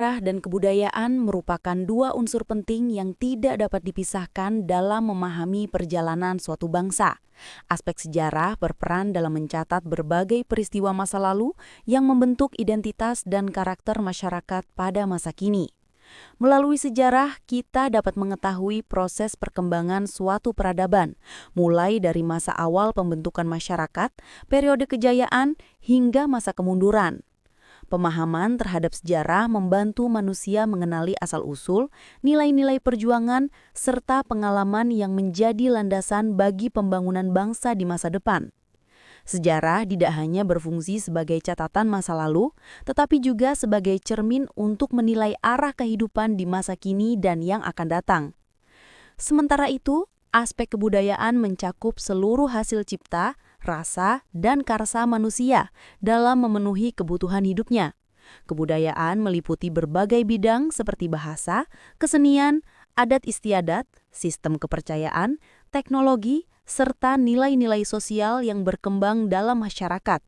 Sejarah dan kebudayaan merupakan dua unsur penting yang tidak dapat dipisahkan dalam memahami perjalanan suatu bangsa. Aspek sejarah berperan dalam mencatat berbagai peristiwa masa lalu yang membentuk identitas dan karakter masyarakat pada masa kini. Melalui sejarah, kita dapat mengetahui proses perkembangan suatu peradaban, mulai dari masa awal pembentukan masyarakat, periode kejayaan, hingga masa kemunduran. Pemahaman terhadap sejarah membantu manusia mengenali asal-usul, nilai-nilai perjuangan, serta pengalaman yang menjadi landasan bagi pembangunan bangsa di masa depan. Sejarah tidak hanya berfungsi sebagai catatan masa lalu, tetapi juga sebagai cermin untuk menilai arah kehidupan di masa kini dan yang akan datang. Sementara itu, aspek kebudayaan mencakup seluruh hasil cipta, rasa, dan karsa manusia dalam memenuhi kebutuhan hidupnya. Kebudayaan meliputi berbagai bidang seperti bahasa, kesenian, adat istiadat, sistem kepercayaan, teknologi, serta nilai-nilai sosial yang berkembang dalam masyarakat.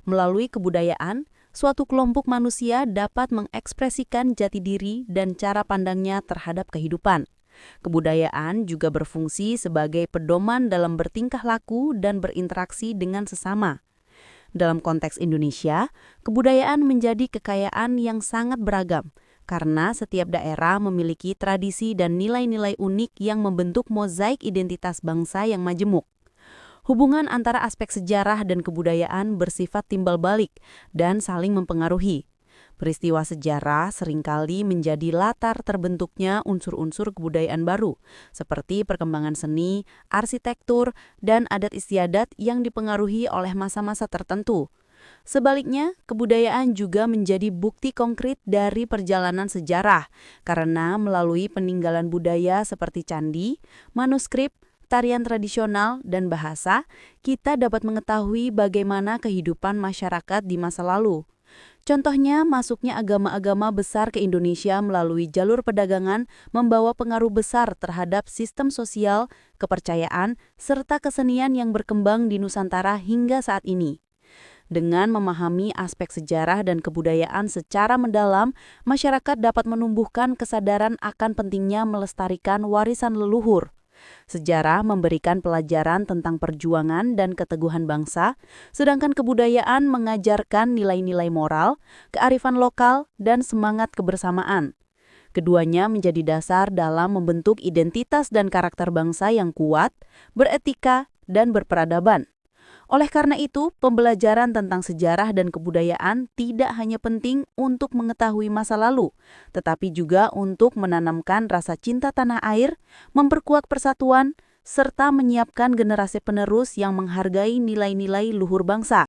Melalui kebudayaan, suatu kelompok manusia dapat mengekspresikan jati diri dan cara pandangnya terhadap kehidupan. Kebudayaan juga berfungsi sebagai pedoman dalam bertingkah laku dan berinteraksi dengan sesama. Dalam konteks Indonesia, kebudayaan menjadi kekayaan yang sangat beragam, karena setiap daerah memiliki tradisi dan nilai-nilai unik yang membentuk mozaik identitas bangsa yang majemuk. Hubungan antara aspek sejarah dan kebudayaan bersifat timbal balik dan saling mempengaruhi. Peristiwa sejarah seringkali menjadi latar terbentuknya unsur-unsur kebudayaan baru, seperti perkembangan seni, arsitektur, dan adat istiadat yang dipengaruhi oleh masa-masa tertentu. Sebaliknya, kebudayaan juga menjadi bukti konkret dari perjalanan sejarah, karena melalui peninggalan budaya seperti candi, manuskrip, tarian tradisional, dan bahasa, kita dapat mengetahui bagaimana kehidupan masyarakat di masa lalu. Contohnya, masuknya agama-agama besar ke Indonesia melalui jalur perdagangan membawa pengaruh besar terhadap sistem sosial, kepercayaan, serta kesenian yang berkembang di Nusantara hingga saat ini. Dengan memahami aspek sejarah dan kebudayaan secara mendalam, masyarakat dapat menumbuhkan kesadaran akan pentingnya melestarikan warisan leluhur. Sejarah memberikan pelajaran tentang perjuangan dan keteguhan bangsa, sedangkan kebudayaan mengajarkan nilai-nilai moral, kearifan lokal, dan semangat kebersamaan. Keduanya menjadi dasar dalam membentuk identitas dan karakter bangsa yang kuat, beretika, dan berperadaban. Oleh karena itu, pembelajaran tentang sejarah dan kebudayaan tidak hanya penting untuk mengetahui masa lalu, tetapi juga untuk menanamkan rasa cinta tanah air, memperkuat persatuan, serta menyiapkan generasi penerus yang menghargai nilai-nilai luhur bangsa.